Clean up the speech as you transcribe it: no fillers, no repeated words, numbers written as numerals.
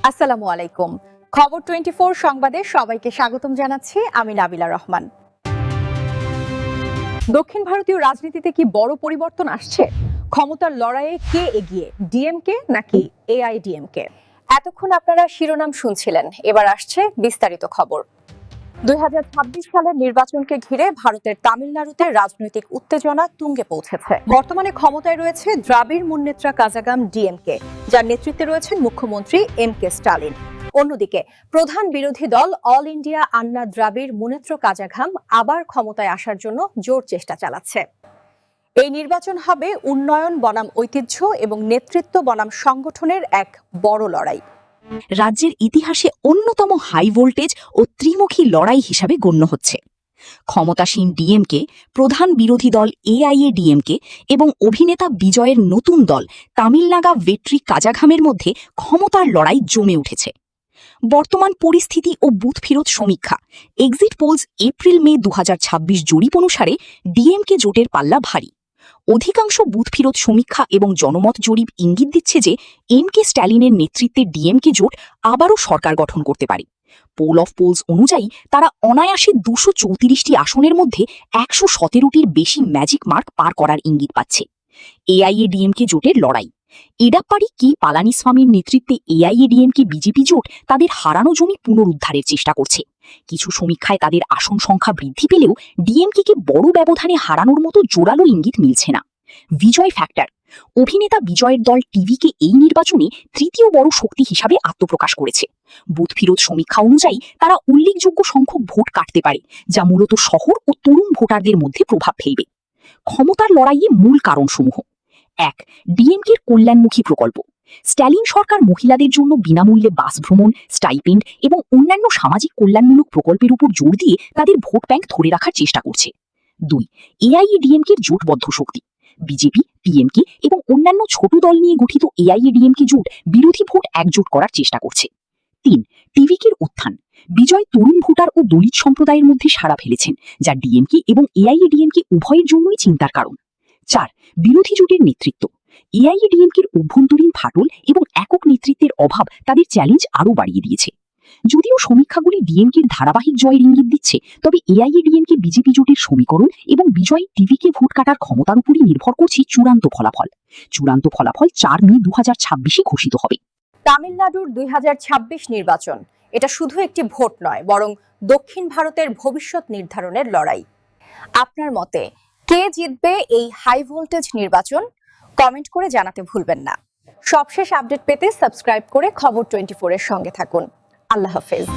আসসালামু আলাইকুম। খবর 24 সংবাদে সবাইকে স্বাগতম জানাচ্ছি আমি নাবিলা রহমান। দক্ষিণ ভারতীয় রাজনীতিতে কি বড় পরিবর্তন আসছে? ক্ষমতার লড়াইয়ে কে এগিয়ে, ডিএমকে নাকি এআইডিএমকে? এতক্ষণ আপনারা শিরোনাম শুনছিলেন, এবার আসছে বিস্তারিত খবর। 2026 সালের নির্বাচনকে ঘিরে ভারতের তামিলনাড়ুতে রাজনৈতিক উত্তেজনা তুঙ্গে পৌঁছেছে। বর্তমানে ক্ষমতায় রয়েছে দ্রাবিড় মুন্নেত্রা কাজাগাম ডিএমকে, যার নেতৃত্বে রয়েছেন মুখ্যমন্ত্রী এম.কে. স্টালিন। অন্যদিকে প্রধান বিরোধী দল অল ইন্ডিয়া আন্না দ্রাবিড় মুনেত্র কাজাগাম আবার ক্ষমতায় আসার জন্য জোর চেষ্টা চালাচ্ছে। এই নির্বাচন হবে উন্নয়ন বনাম ঐতিহ্য এবং নেতৃত্ব বনাম সংগঠনের এক বড় লড়াই। রাজ্যের ইতিহাসে অন্যতম হাই ভোল্টেজ ও ত্রিমুখী লড়াই হিসাবে গণ্য হচ্ছে। ক্ষমতাসীন ডিএমকে, প্রধান বিরোধী দল এআইএডিএমকে এবং অভিনেতা বিজয়ের নতুন দল তামিলনাগা ভেট্রি কাজাঘামের মধ্যে ক্ষমতার লড়াই জমে উঠেছে। বর্তমান পরিস্থিতি ও বুথ ফেরত সমীক্ষা, এক্সিট পোলস এপ্রিল-মে 2026 জরিপ অনুসারে ডিএমকে জোটের পাল্লা ভারী। অধিকাংশ বুথ ফেরত সমীক্ষা এবং জনমত জরিপ ইঙ্গিত দিচ্ছে যে এম.কে. স্ট্যালিনের নেতৃত্বে ডিএমকে জোট আবারও সরকার গঠন করতে পারে। পোল অফ পোলস অনুযায়ী তারা অনায়াসে 234টি আসনের মধ্যে 117টির বেশি ম্যাজিক মার্ক পার করার ইঙ্গিত পাচ্ছে। এআইএডিএমকে জোটের লড়াই, এডাপ্পাড়ি কে পালানিস্বামীর নেতৃত্বে এআইএডিএমকে বিজেপি জোট তাদের হারানো জমি পুনরুদ্ধারের চেষ্টা করছে। কিছু সমীক্ষায় তাদের আসন সংখ্যা বৃদ্ধি পেলেও ডিএমকে বড় ব্যবধানে হারানোর মতো জোরালো ইঙ্গিত মিলছে না। বিজয় ফ্যাক্টর, অভিনেতা বিজয়ের দল টিভিকে এই নির্বাচনে তৃতীয় বড় শক্তি হিসাবে আত্মপ্রকাশ করেছে। বুথ ফেরত সমীক্ষা অনুযায়ী তারা উল্লেখযোগ্য সংখ্যক ভোট কাটতে পারে, যা মূলত শহর ও তরুণ ভোটারদের মধ্যে প্রভাব ফেলবে। ক্ষমতার লড়াইয়ে মূল কারণসমূহ: 1. ডিএমকের কল্যাণমুখী প্রকল্প। স্ট্যালিন সরকার মহিলাদের জন্য বিনামূল্যে বাস ভ্রমণ, স্টাইপেন্ড এবং অন্যান্য সামাজিক কল্যাণমূলক প্রকল্পের উপর জোর দিয়ে তাদের ভোট ব্যাংক ধরে রাখার চেষ্টা করছে। 2. এআইএডিএমকের জোটবদ্ধ শক্তি। বিজেপি, পিএমকে এবং অন্যান্য ছোট দল নিয়ে গঠিত এআইএডিএমকে জোট বিরোধী ভোট একজোট করার চেষ্টা করছে। 3. টিভিকের উত্থান। বিজয় তরুণ ভোটার ও দলিত সম্প্রদায়ের মধ্যে সাড়া ফেলেছেন, যা ডিএমকে এবং এআইএডিএমকে উভয়ের জন্যই চিন্তার কারণ। 4. বিরোধী জোটের নেতৃত্ব। এআইএডিএমকের অভ্যন্তরীণ ফাটল এবং একক নেতৃত্বের অভাব তাদের চ্যালেঞ্জ আরও বাড়িয়ে দিয়েছে। যদিও সমীক্ষাগুলি ডিএমকের ধারাবাহিক জয়ের ইঙ্গিত দিচ্ছে, তবে এআইএডিএমকে বিজেপি জোটের সমীকরণ এবং বিজয় টিভিকে ভোট কাটার ক্ষমতার উপরই নির্ভর করছে চূড়ান্ত ফলাফল। 4 মে 2026 ঘোষিত হবে। তামিলনাড়ুর 2026 নির্বাচন এটা শুধু একটি ভোট নয়, বরং দক্ষিণ ভারতের ভবিষ্যৎ নির্ধারণের লড়াই। আপনার মতে কে জিতবে এই হাই ভোল্টেজ নির্বাচন? কমেন্ট করে জানাতে ভুলবেন না। সবশেষ আপডেট পেতে সাবস্ক্রাইব করে খবর 24 এর সঙ্গে থাকুন। আল্লাহ হাফেজ।